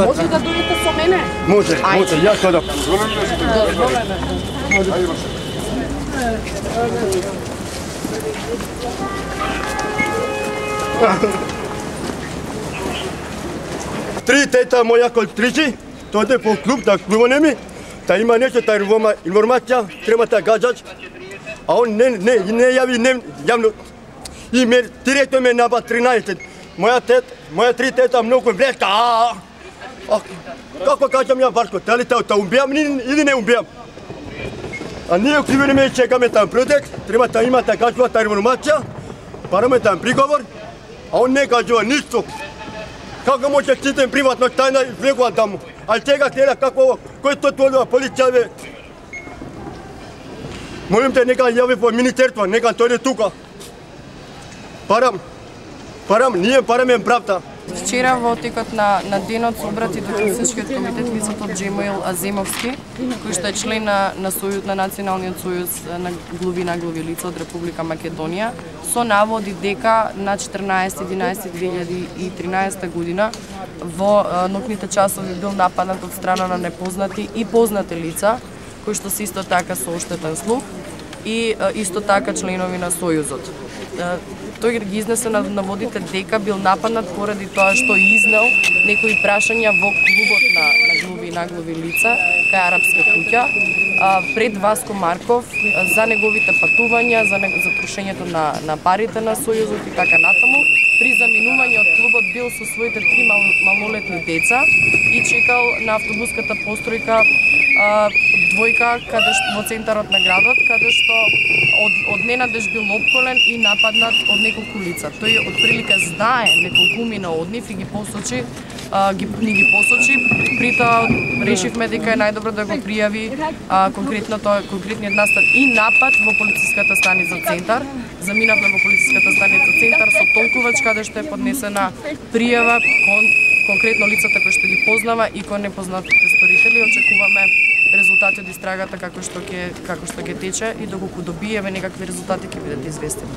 Може да дојдете со мене? Може, ја ходам. Три тета моја колтричи, тоа е по клуб, да клубане ми, та има нешто, та информација, треба да гаджач, а он не јави, не јавно, и ме директно ме наба 13. Моја три тета многу блеска, како кажам ја Барко, дали те убијам или не убијам? А ние окривени ме чекаме там протекст, треба да има да кажува та информација, параме там приговор, а он не кажува ништо. Како може читам приватно тајна влегува таму? А сега гледа како кој тоа толува полиција бе. Молим те нека јави по министерство, нека дојде тука. Ние параме правда. Вчера во текот на денот се обрати до Крстичкиот комитет лицето Джемоил Аземовски, кој што е член на Националниот сојуз на глави лица од Република Македонија, со наводи дека на 14.11.2013 година во ноќните часови бил нападнат од страна на непознати и познати лица, кои што се исто така со оштетен слух и исто така членови на Сојузот. Тој ги изнесе наводите дека бил нападнат поради тоа што изнел некои прашања во клубот на глави лица кај Арапска куќа пред Васко Марков за неговите патувања, за трошењето на парите на Сојузот и така натаму. При заминување од клубот бил со своите 3 малолетни деца и чекал на автобуската постројка двојка во центарот на градот, каде што одненадеж бил опколен и нападнат од неколку лица. Тој отприлика знае неколкумина од нив и ги посочи, при тоа решивме дека е најдобро да го пријави конкретниот настан и напад во полициската станица Центар. Заминавме во полициската станица Центар со толкувач каде што е поднесена пријава кон конкретно лицата кои што ги познава и кон непознатите сторители. Очекуваме резултати од истрагата како што ќе тече и доколку добиеме некакви резултати ќе бидат известени.